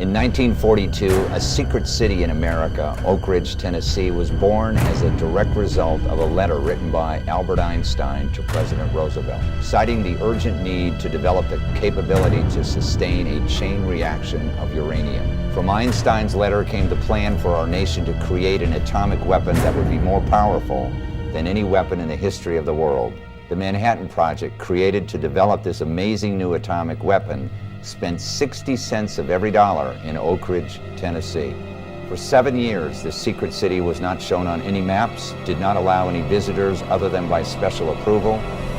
In 1942, a secret city in America, Oak Ridge, Tennessee, was born as a direct result of a letter written by Albert Einstein to President Roosevelt, citing the urgent need to develop the capability to sustain a chain reaction of uranium. From Einstein's letter came the plan for our nation to create an atomic weapon that would be more powerful than any weapon in the history of the world. The Manhattan Project, created to develop this amazing new atomic weapon, spent 60 cents of every dollar in Oak Ridge, Tennessee. For 7 years, this secret city was not shown on any maps, did not allow any visitors other than by special approval,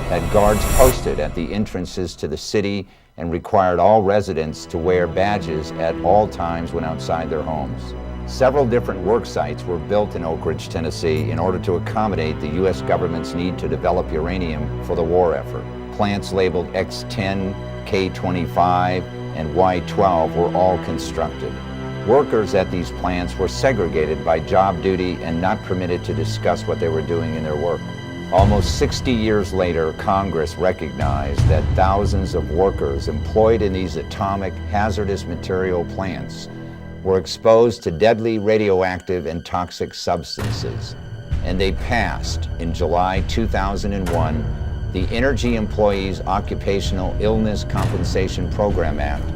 had guards posted at the entrances to the city, and required all residents to wear badges at all times when outside their homes. Several different work sites were built in Oak Ridge, Tennessee in order to accommodate the U.S. government's need to develop uranium for the war effort. Plants labeled X10, K25, and Y12 were all constructed. Workers at these plants were segregated by job duty and not permitted to discuss what they were doing in their work. Almost 60 years later, Congress recognized that thousands of workers employed in these atomic hazardous material plants were exposed to deadly radioactive and toxic substances, and they passed in July 2001 the Energy Employees Occupational Illness Compensation Program Act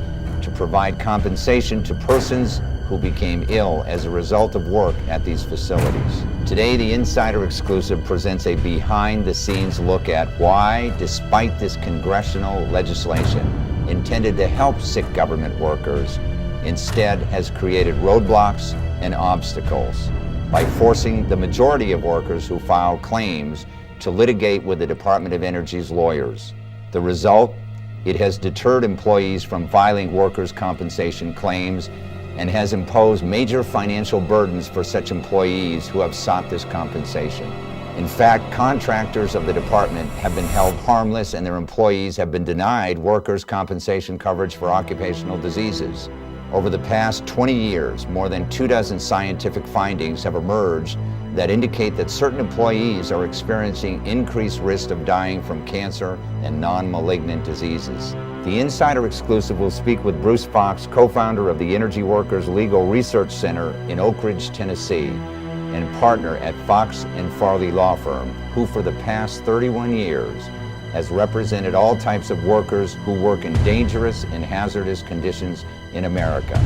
to provide compensation to persons who became ill as a result of work at these facilities. Today, the Insider Exclusive presents a behind-the-scenes look at why, despite this congressional legislation intended to help sick government workers, instead has created roadblocks and obstacles by forcing the majority of workers who file claims to litigate with the Department of Energy's lawyers. The result? It has deterred employees from filing workers' compensation claims and has imposed major financial burdens for such employees who have sought this compensation. In fact, contractors of the department have been held harmless and their employees have been denied workers' compensation coverage for occupational diseases. Over the past 20 years, more than 24 scientific findings have emerged that indicate that certain employees are experiencing increased risk of dying from cancer and non-malignant diseases. The Insider Exclusive will speak with Bruce Fox, co-founder of the Energy Workers Legal Research Center in Oak Ridge, Tennessee, and partner at Fox & Farley Law Firm, who for the past 31 years has represented all types of workers who work in dangerous and hazardous conditions in America,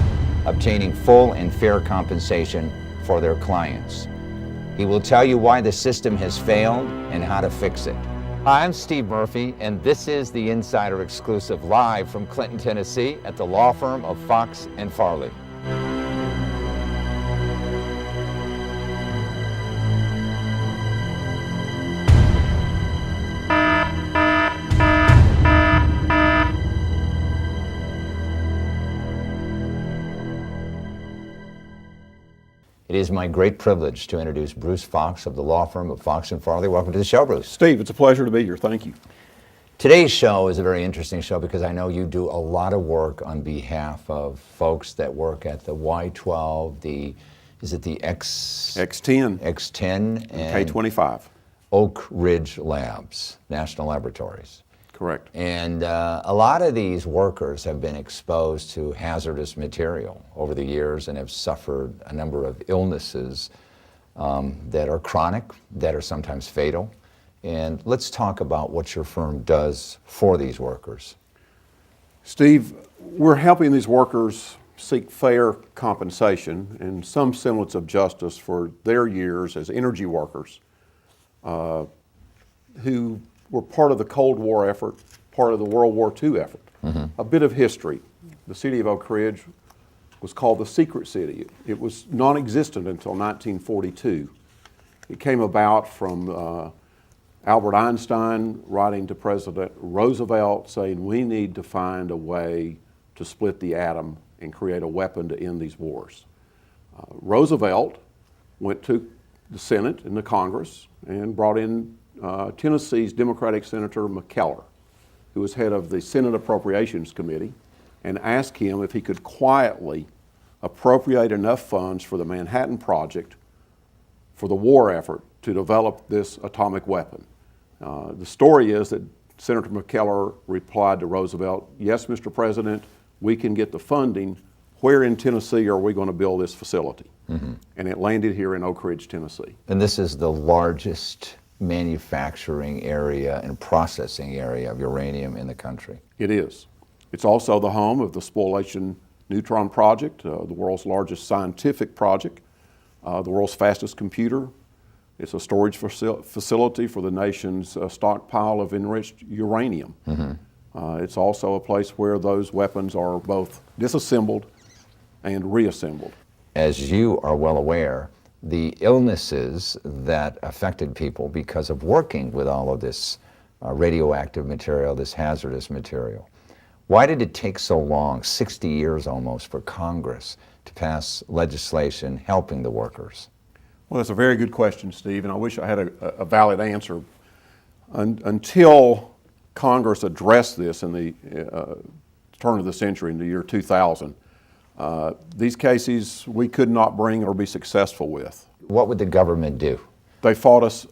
obtaining full and fair compensation for their clients. He will tell you why the system has failed and how to fix it. Hi, I'm Steve Murphy, and this is the Insider Exclusive live from Clinton, Tennessee at the law firm of Fox & Farley. It is my great privilege to introduce Bruce Fox of the law firm of Fox & Farley. Welcome to the show, Bruce. Steve, it's a pleasure to be here. Thank you. Today's show is a very interesting show because I know you do a lot of work on behalf of folks that work at the Y12, is it the X10 and K25. Oak Ridge Labs, National Laboratories. Correct. And a lot of these workers have been exposed to hazardous material over the years and have suffered a number of illnesses that are chronic, that are sometimes fatal. And let's talk about what your firm does for these workers. Steve, we're helping these workers seek fair compensation and some semblance of justice for their years as energy workers who were part of the Cold War effort, part of the World War II effort. A bit of history. The city of Oak Ridge was called the Secret City. It was non-existent until 1942. It came about from Albert Einstein writing to President Roosevelt saying we need to find a way to split the atom and create a weapon to end these wars. Roosevelt went to the Senate and the Congress and brought in Tennessee's Democratic Senator McKellar, who was head of the Senate Appropriations Committee, and asked him if he could quietly appropriate enough funds for the Manhattan Project for the war effort to develop this atomic weapon. The story is that Senator McKellar replied to Roosevelt, "Yes, Mr. President, we can get the funding. where in Tennessee are we going to build this facility? And it landed here in Oak Ridge, Tennessee. And this is the largest manufacturing area and processing area of uranium in the country. It is. It's also the home of the Spoliation Neutron Project, the world's largest scientific project, the world's fastest computer. It's a storage facility for the nation's stockpile of enriched uranium. It's also a place where those weapons are both disassembled and reassembled. As you are well aware, the illnesses that affected people because of working with all of this radioactive material, this hazardous material. Why did it take so long, 60 years almost, for Congress to pass legislation helping the workers? Well, that's a very good question, Steve, and I wish I had a valid answer. Until Congress addressed this in the turn of the century, in the year 2000, these cases we could not bring or be successful with. What would the government do? They fought us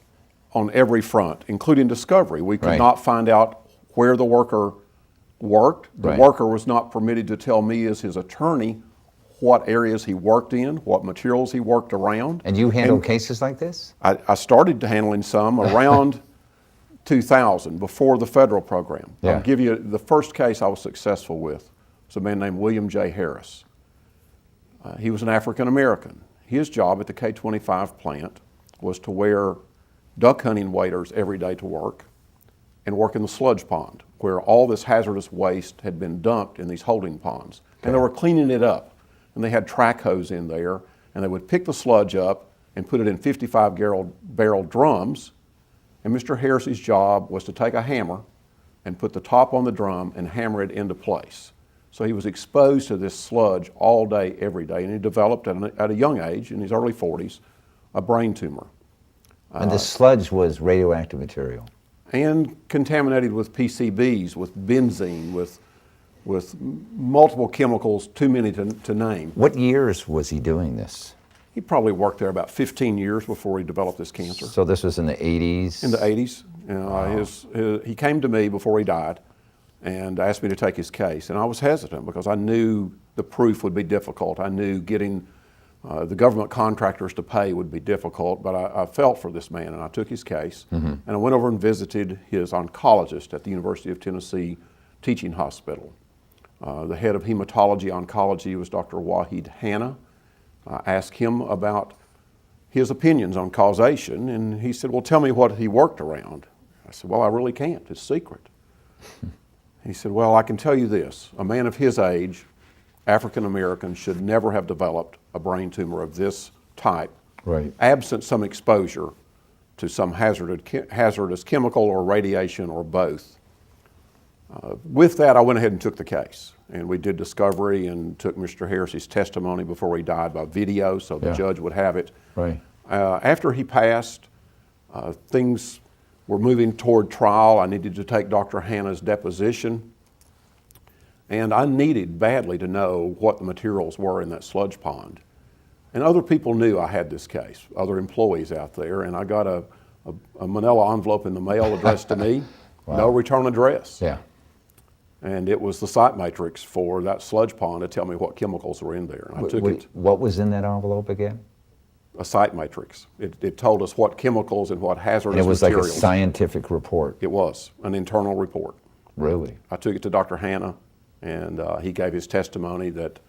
on every front, including discovery. We could Right. not find out where the worker worked. The Right. worker was not permitted to tell me as his attorney what areas he worked in, what materials he worked around. And you handled cases like this? I started handling some around 2000, before the federal program. Yeah. I'll give you the first case I was successful with. Was a man named William J. Harris. He was an African American. His job at the K-25 plant was to wear duck hunting waders every day to work and work in the sludge pond, where all this hazardous waste had been dumped in these holding ponds. And they were cleaning it up. And they had track hose in there, and they would pick the sludge up and put it in 55-barrel drums. And Mr. Harris's job was to take a hammer and put the top on the drum and hammer it into place. So he was exposed to this sludge all day, every day, and he developed at a young age, in his early 40s, a brain tumor. And the sludge was radioactive material. And contaminated with PCBs, with benzene, with multiple chemicals, too many to name. What years was he doing this? He probably worked there about 15 years before he developed this cancer. So this was in the 80s? In the 80s. He came to me before he died and asked me to take his case. And I was hesitant because I knew the proof would be difficult. I knew getting the government contractors to pay would be difficult, but I felt for this man and I took his case. And I went over and visited his oncologist at the University of Tennessee Teaching Hospital. The head of hematology oncology was Dr. Wahid Hanna. I asked him about his opinions on causation, and he said, well, tell me what he worked around. I said, well, I really can't. It's secret. He said, well, I can tell you this. A man of his age, African American, should never have developed a brain tumor of this type, Right. absent some exposure to some hazardous chemical or radiation or both. With that, I went ahead and took the case, and we did discovery and took Mr. Harris's testimony before he died by video, so the judge would have it. Right. After he passed, things were moving toward trial. I needed to take Dr. Hanna's deposition, and I needed badly to know what the materials were in that sludge pond. And other people knew I had this case, other employees out there, and I got a manila envelope in the mail addressed to me, no return address. Yeah. And it was the site matrix for that sludge pond to tell me what chemicals were in there. And I took it, What was in that envelope again? a site matrix. It told us what chemicals and what hazardous And it was materials. like a scientific report. It was an internal report. Really? I took it to Dr. Hanna, and he gave his testimony that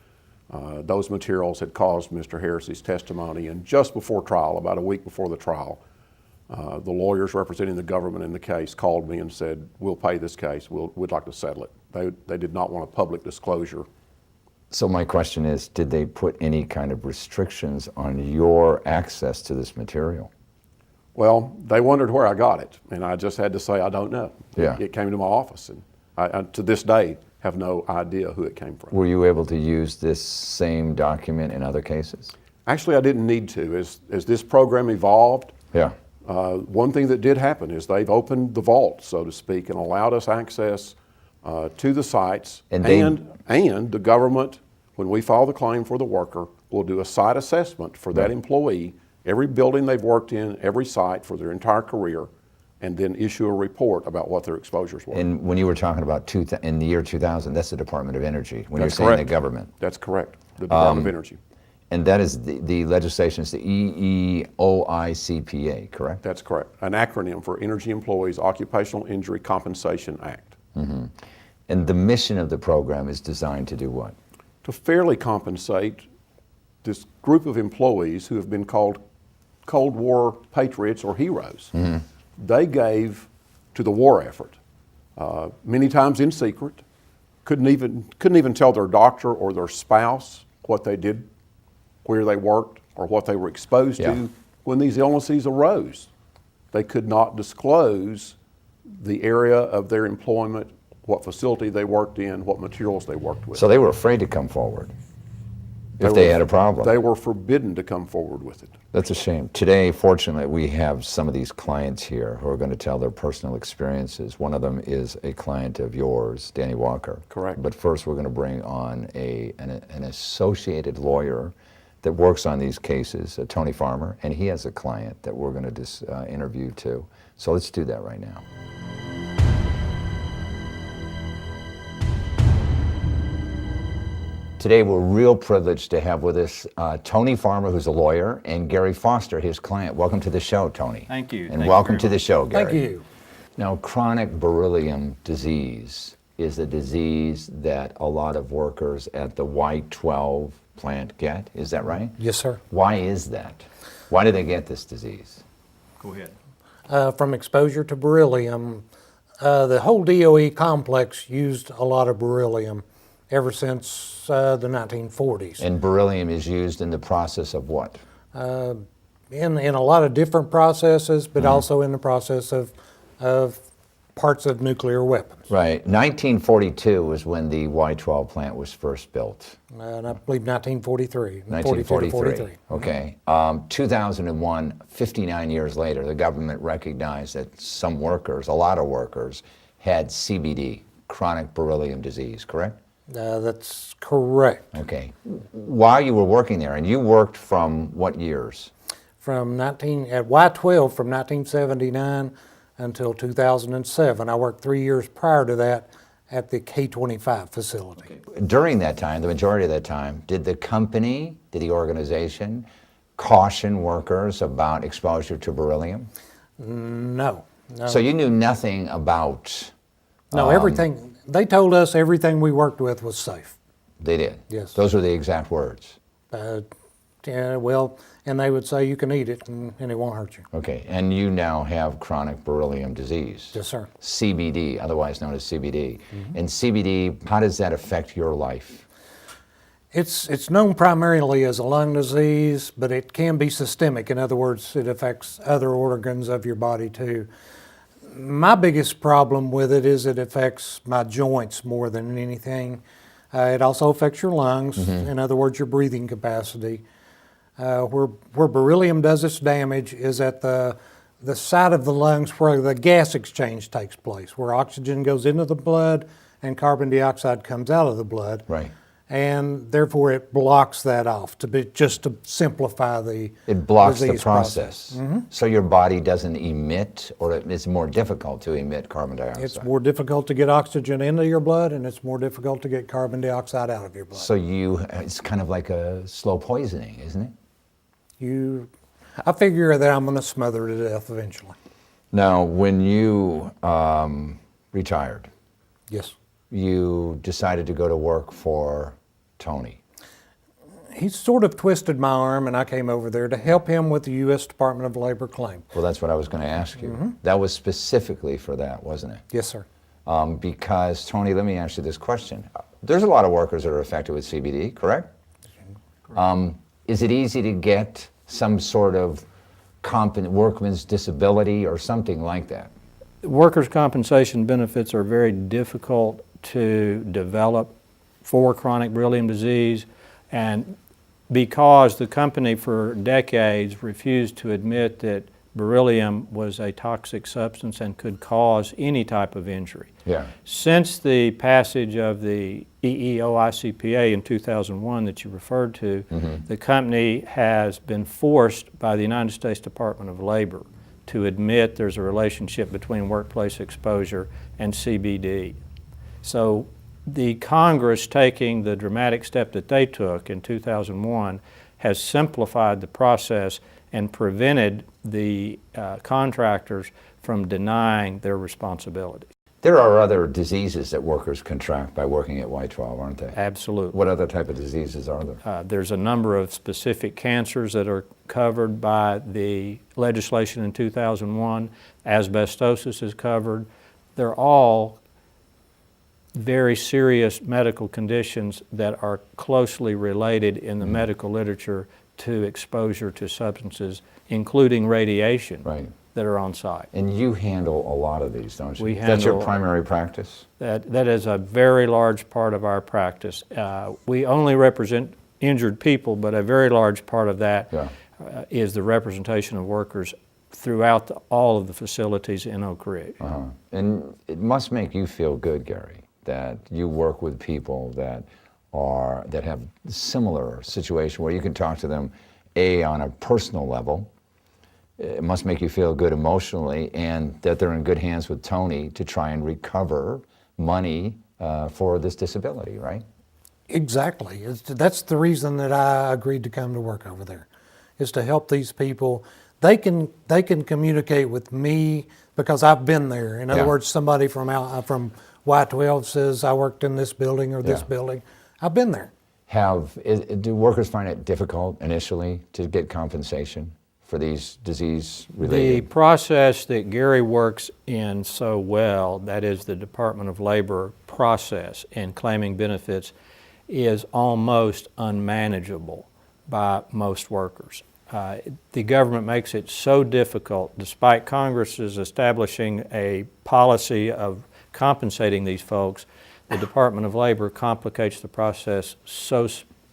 those materials had caused Mr. Harris's testimony. And just before trial, about a week before the trial, the lawyers representing the government in the case called me and said, we'll pay this case, we'd like to settle it. They did not want a public disclosure. So my question is, did they put any kind of restrictions on your access to this material? Well, they wondered where I got it, and I just had to say, I don't know. Yeah. It came to my office, and I to this day have no idea who it came from. Were you able to use this same document in other cases? Actually, I didn't need to. As this program evolved, Yeah. one thing that did happen is they've opened the vault, so to speak, and allowed us access to the sites. And the government, when we file the claim for the worker, will do a site assessment for that employee, every building they've worked in, every site for their entire career, and then issue a report about what their exposures were. And when you were talking about in the year 2000, that's the Department of Energy. When That's you're saying correct. the government. That's correct, the Department of Energy. And that is the legislation is the EEOICPA, correct? That's correct. An acronym for Energy Employees Occupational Injury Compensation Act. And the mission of the program is designed to do what? To fairly compensate this group of employees who have been called Cold War patriots or heroes. They gave to the war effort, many times in secret, couldn't even tell their doctor or their spouse what they did, where they worked, or what they were exposed to when these illnesses arose. They could not disclose the area of their employment, what facility they worked in, what materials they worked with. So they were afraid to come forward if they had a problem. They were forbidden to come forward with it. That's a shame. Today, fortunately, we have some of these clients here who are going to tell their personal experiences. One of them is a client of yours, Danny Walker. Correct. But first, we're going to bring on an associated lawyer that works on these cases, Tony Farmer, and he has a client that we're going to interview too. So let's do that right now. Today, we're real privileged to have with us Tony Farmer, who's a lawyer, and Gary Foster, his client. Welcome to the show, Tony. Thank you. And Thank welcome you to the show, Gary. Thank you. Now, chronic beryllium disease is a disease that a lot of workers at the Y12 plant get. Is that right? Yes, sir. Why is that? Why do they get this disease? Go ahead. From exposure to beryllium, the whole DOE complex used a lot of beryllium ever since the 1940s. And beryllium is used in the process of what? In a lot of different processes, but also in the process of parts of nuclear weapons. Right. 1942 was when the Y12 plant was first built. And I believe 1943. 1943. Okay. 2001, 59 years later, the government recognized that some workers, a lot of workers, had CBD, chronic beryllium disease, correct? That's correct. Okay. While you were working there, and you worked from what years? At Y12 from 1979 until 2007. I worked 3 years prior to that at the K25 facility. During that time, the majority of that time, did the organization caution workers about exposure to beryllium? No. So you knew nothing about... No, everything. They told us everything we worked with was safe. They did? Yes. Those were the exact words? Yeah, well, and they would say you can eat it and it won't hurt you. Okay, and you now have chronic beryllium disease. Yes, sir. CBD, otherwise known as CBD. And CBD, how does that affect your life? It's known primarily as a lung disease, but it can be systemic. In other words, it affects other organs of your body too. My biggest problem with it is it affects my joints more than anything. It also affects your lungs, in other words, your breathing capacity. Where beryllium does its damage is at the side of the lungs where the gas exchange takes place, where oxygen goes into the blood and carbon dioxide comes out of the blood. Right. And therefore it blocks that off just to simplify the It blocks the disease process. So your body doesn't emit, or it's more difficult to emit carbon dioxide. It's more difficult to get oxygen into your blood, and it's more difficult to get carbon dioxide out of your blood. So it's kind of like a slow poisoning, isn't it? I figure that I'm going to smother to death eventually. Now, when you retired, Yes. you decided to go to work for Tony. He sort of twisted my arm, and I came over there to help him with the U.S. Department of Labor claim. Well, that's what I was going to ask you. That was specifically for that, wasn't it? Yes, sir. Because, Tony, let me ask you this question. There's a lot of workers that are affected with CBD, correct? Is it easy to get some sort of workman's disability or something like that? Workers' compensation benefits are very difficult to develop for chronic beryllium disease, and because the company for decades refused to admit that beryllium was a toxic substance and could cause any type of injury. Yeah. Since the passage of the EEOICPA in 2001 that you referred to, the company has been forced by the United States Department of Labor to admit there's a relationship between workplace exposure and CBD. So the Congress, taking the dramatic step that they took in 2001, has simplified the process and prevented the contractors from denying their responsibility. There are other diseases that workers contract by working at Y-12, aren't there? Absolutely. What other type of diseases are there? There's a number of specific cancers that are covered by the legislation in 2001. Asbestosis is covered. They're all very serious medical conditions that are closely related in the medical literature to exposure to substances, including radiation, Right. that are on site. And you handle a lot of these, don't you? We That's your handle- primary practice? That is a very large part of our practice. We only represent injured people, but a very large part of that Yeah. is the representation of workers throughout all of the facilities in Oak Ridge. And it must make you feel good, Gary, that you work with people that have similar situation where you can talk to them, on a personal level. It must make you feel good emotionally, and that they're in good hands with Tony to try and recover money for this disability, right? Exactly. That's the reason that I agreed to come to work over there, is to help these people. They can communicate with me because I've been there. In other Yeah. words, somebody from Y-12 says I worked in this building or this Yeah. building. I've been there. Do workers find it difficult initially to get compensation for these The disease-related? process that Gary works in so well, that is the Department of Labor process in claiming benefits, is almost unmanageable by most workers. The government makes it so difficult, despite Congress's establishing a policy of compensating these folks. The Department of Labor complicates the process so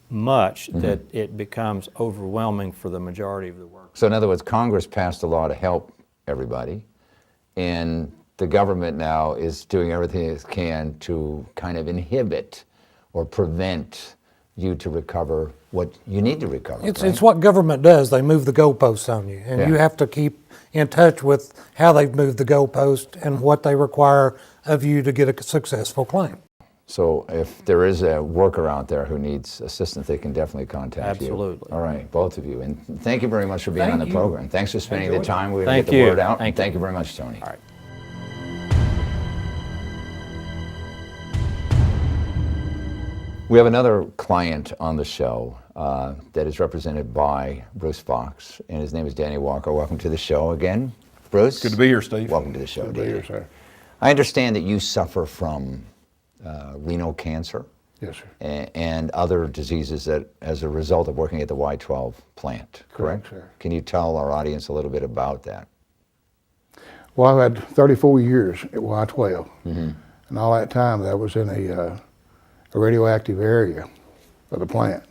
much that it becomes overwhelming for the majority of the workers. So in other words, Congress passed a law to help everybody, and the government now is doing everything it can to kind of inhibit or prevent you to recover what you need to recover. It's what government does. They move the goalposts on you, and Yeah. you have to keep in touch with how they've moved the goalpost and what they require of you to get a successful claim. So if there is a worker out there who needs assistance, they can definitely contact you. Absolutely. All right, both of you. And thank you very much for being Thank on the you. program. Thanks for spending the Enjoyed it. time. We're going Thank to get you. the word out. Thank Thank you. you very much, Tony. All right. We have another client on the show that is represented by Bruce Fox, and his name is Danny Walker. Welcome to the show again, Bruce. Good to be here, Steve. Welcome to the show, Good to be Danny. here, sir. I understand that you suffer from renal cancer Yes, sir. and other diseases that as a result of working at the Y-12 plant, correct? Correct, sir. Can you tell our audience a little bit about that? Well, I've had 34 years at Y-12, and all that time that was in a radioactive area of the plant.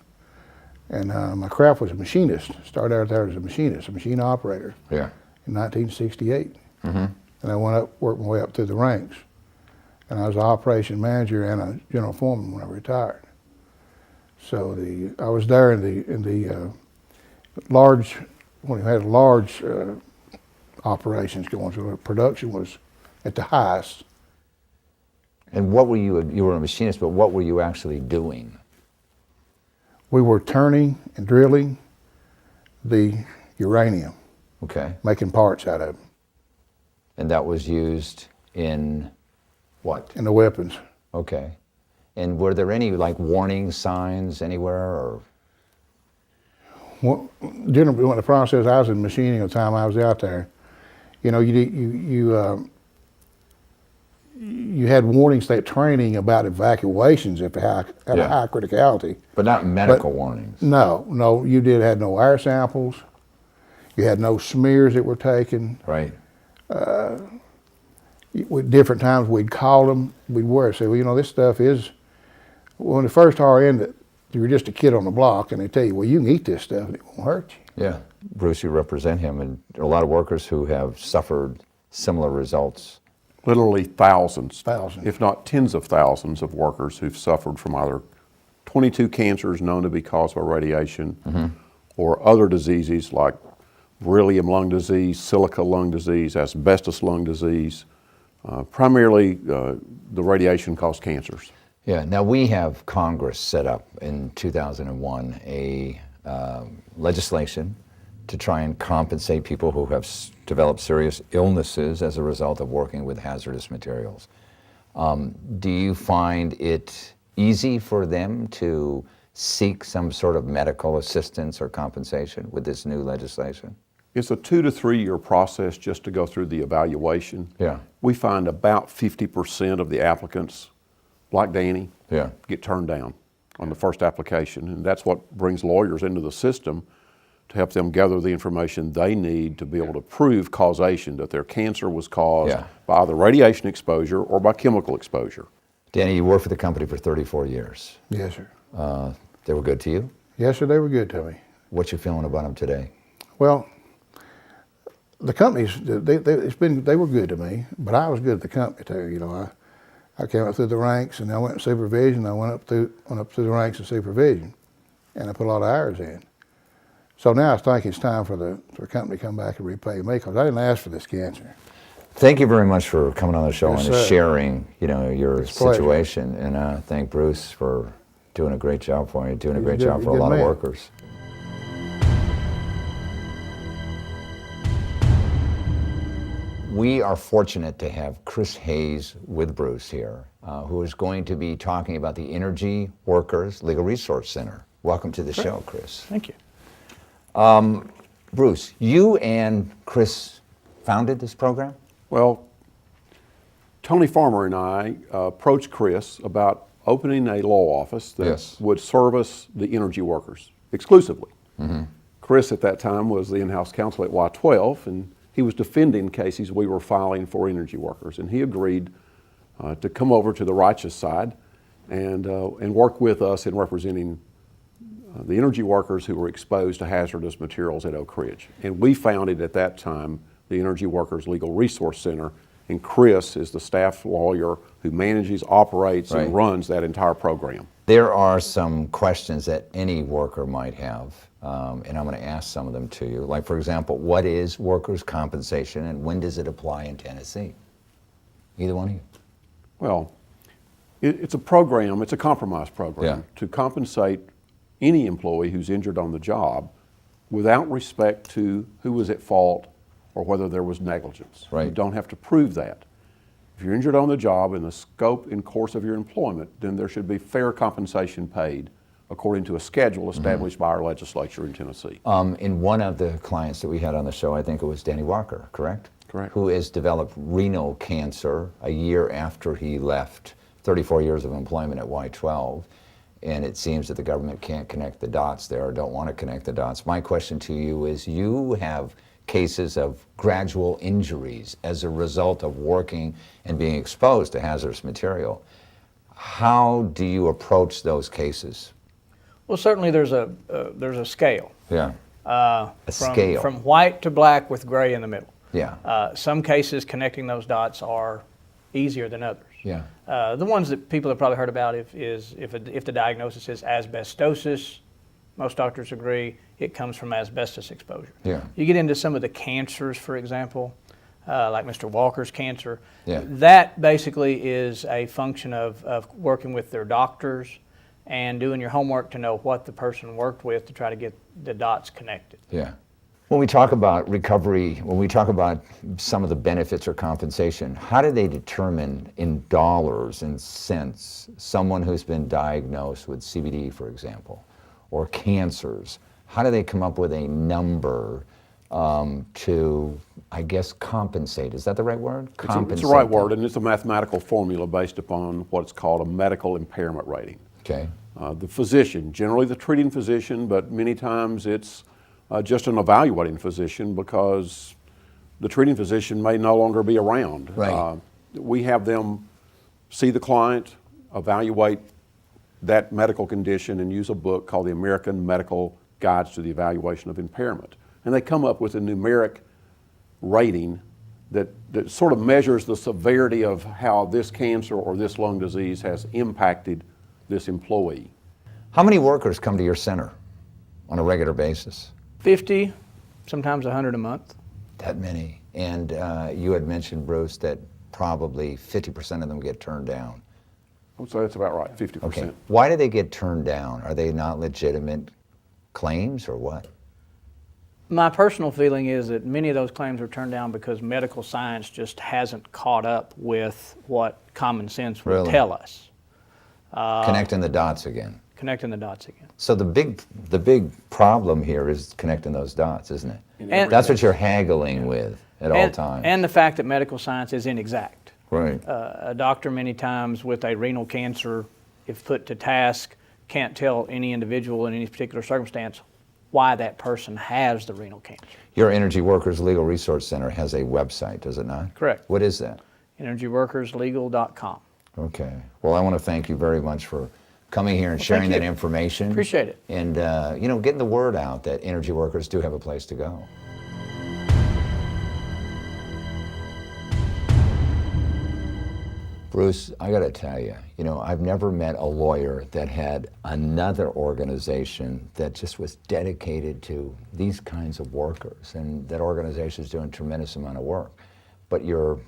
And my craft was a machinist. Started out there as a machinist, a machine operator Yeah. in 1968. And I went up, worked my way up through the ranks. And I was an operation manager and a general foreman when I retired. So I was there in the large, when we had large operations going, so the production was at the highest. And what were you were a machinist, but what were you actually doing? We were turning and drilling the uranium, Okay. making parts out of it, And that was used in what? and the weapons. Okay. And were there any like warning signs anywhere or? Well, generally, when the process, I was in machining at the time I was out there. You know, you had warnings that training about evacuations if it had a Yeah. high criticality. But not medical warnings. No, you had no air samples. You had no smears that were taken. Right. With different times we'd call them, we'd worry, say, well, you know, this stuff is, when the first RN, you were just a kid on the block, and they tell you, well, you can eat this stuff and it won't hurt you. Yeah. Bruce, you represent him, and there are a lot of workers who have suffered similar results. Literally thousands, Thousands. if not tens of thousands of workers who've suffered from either 22 cancers known to be caused by radiation or other diseases like beryllium lung disease, silica lung disease, asbestos lung disease. Primarily, the radiation caused cancers. Yeah, now we have Congress set up in 2001 a legislation to try and compensate people who have developed serious illnesses as a result of working with hazardous materials. Do you find it easy for them to seek some sort of medical assistance or compensation with this new legislation? It's a 2 to 3 year process just to go through the evaluation. Yeah. We find about 50% of the applicants, like Danny, Yeah. get turned down on the first application. And that's what brings lawyers into the system to help them gather the information they need to be able to prove causation, that their cancer was caused Yeah. by either radiation exposure or by chemical exposure. Danny, you worked for the company for 34 years. Yes, sir. They were good to you? Yes, sir, they were good to me. What's your feeling about them today? Well, the companies, they were good to me, but I was good at the company too. You know, I came up through the ranks, and I went in supervision. I went up through the ranks of supervision, and I put a lot of hours in. So now I think it's time for the company to come back and repay me, because I didn't ask for this cancer. Thank you very much for coming on the show Yes, and sir. sharing, your It's a pleasure. situation. And thank Bruce for doing a great job for you, doing a He's great a good- job for a good lot of man. workers. We are fortunate to have Chris Hayes with Bruce here, who is going to be talking about the Energy Workers Legal Resource Center. Welcome to the show, Chris. Thank you. Bruce, you and Chris founded this program? Well, Tony Farmer and I approached Chris about opening a law office that Yes. would service the energy workers exclusively. Chris at that time was the in-house counsel at Y12, and he was defending cases we were filing for energy workers, and he agreed to come over to the righteous side and work with us in representing the energy workers who were exposed to hazardous materials at Oak Ridge. And we founded at that time the Energy Workers Legal Resource Center, and Chris is the staff lawyer who manages, operates, Right. and runs that entire program. There are some questions that any worker might have, and I'm going to ask some of them to you. Like, for example, what is workers' compensation and when does it apply in Tennessee? Either one of you. Well, it's a program, it's a compromise program Yeah. to compensate any employee who's injured on the job without respect to who was at fault or whether there was negligence. Right. You don't have to prove that. If you're injured on the job in the scope and course of your employment, then there should be fair compensation paid according to a schedule established by our legislature in Tennessee. In one of the clients that we had on the show, I think it was Danny Walker, correct? Correct. Who has developed renal cancer a year after he left 34 years of employment at Y12. And it seems that the government can't connect the dots there or don't want to connect the dots. My question to you is, you have cases of gradual injuries as a result of working and being exposed to hazardous material. How do you approach those cases? Well, certainly there's a scale. Yeah. A scale. From white to black with gray in the middle. Yeah. Some cases connecting those dots are easier than others. Yeah. The ones that people have probably heard about if the diagnosis is asbestosis, most doctors agree it comes from asbestos exposure. Yeah. You get into some of the cancers, for example, like Mr. Walker's cancer. Yeah. That basically is a function of working with their doctors and doing your homework to know what the person worked with to try to get the dots connected. Yeah. When we talk about recovery, when we talk about some of the benefits or compensation, how do they determine in dollars and cents someone who's been diagnosed with CBD, for example, or cancers? How do they come up with a number to, I guess, compensate? Is that the right word? It's the right word, and it's a mathematical formula based upon what's called a medical impairment rating. Okay. The physician, generally the treating physician, but many times it's just an evaluating physician because the treating physician may no longer be around. Right. We have them see the client, evaluate that medical condition, and use a book called the American Medical Guides to the Evaluation of Impairment. And they come up with a numeric rating that sort of measures the severity of how this cancer or this lung disease has impacted this employee. How many workers come to your center on a regular basis? 50 sometimes 100 a month. That many. And you had mentioned, Bruce, that probably 50% of them get turned down. I would say that's about right, 50%. Okay. Why do they get turned down? Are they not legitimate claims or what? My personal feeling is that many of those claims are turned down because medical science just hasn't caught up with what common sense would Really? tell us. Connecting the dots again. Connecting the dots again. So the big problem here is connecting those dots, isn't it? And- That's what you're haggling with at all times. And the fact that medical science is inexact. Right. A doctor many times with a renal cancer, if put to task, can't tell any individual in any particular circumstance why that person has the renal cancer. Your Energy Workers Legal Resource Center has a website, does it not? Correct. What is that? EnergyWorkersLegal.com. Okay. Well, I want to thank you very much for coming here and sharing thank that you. information. Appreciate it. And, getting the word out that energy workers do have a place to go. Bruce, I got to tell you, I've never met a lawyer that had another organization that just was dedicated to these kinds of workers, and that organization is doing a tremendous amount of work. But your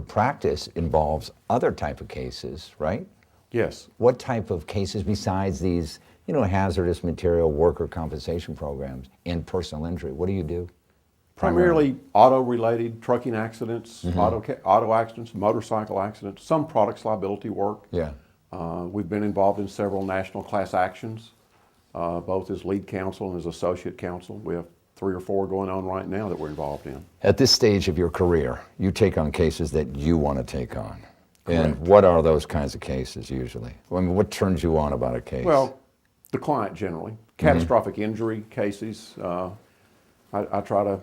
practice involves other type of cases, right? Yes. What type of cases besides these, hazardous material worker compensation programs and personal injury? What do you do? Primarily auto-related trucking accidents, auto accidents, motorcycle accidents, some products liability work. Yeah. We've been involved in several national class actions, both as lead counsel and as associate counsel. We have 3 or 4 going on right now that we're involved in. At this stage of your career, you take on cases that you want to take on. And Correct. what are those kinds of cases usually? I mean, what turns you on about a case? Well, the client generally. Catastrophic injury cases, I try to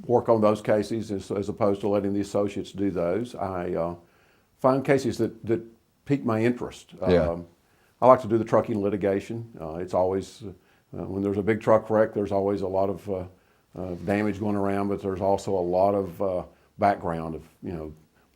work on those cases as opposed to letting the associates do those. I find cases that pique my interest. Yeah. I like to do the trucking litigation. It's always, when there's a big truck wreck, there's always a lot of damage going around, but there's also a lot of background of,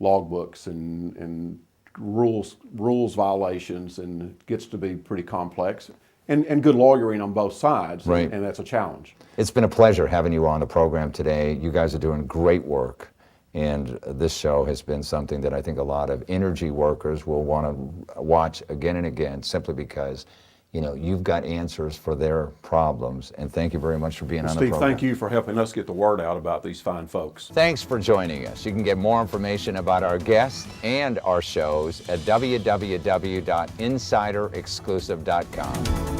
logbooks and rules violations, and it gets to be pretty complex. And good lawyering on both sides, Right. and that's a challenge. It's been a pleasure having you on the program today. You guys are doing great work, and this show has been something that I think a lot of energy workers will want to watch again and again, simply because, you've got answers for their problems. And thank you very much for being on the Steve, program. thank you for helping us get the word out about these fine folks. Thanks for joining us. You can get more information about our guests and our shows at www.insiderexclusive.com.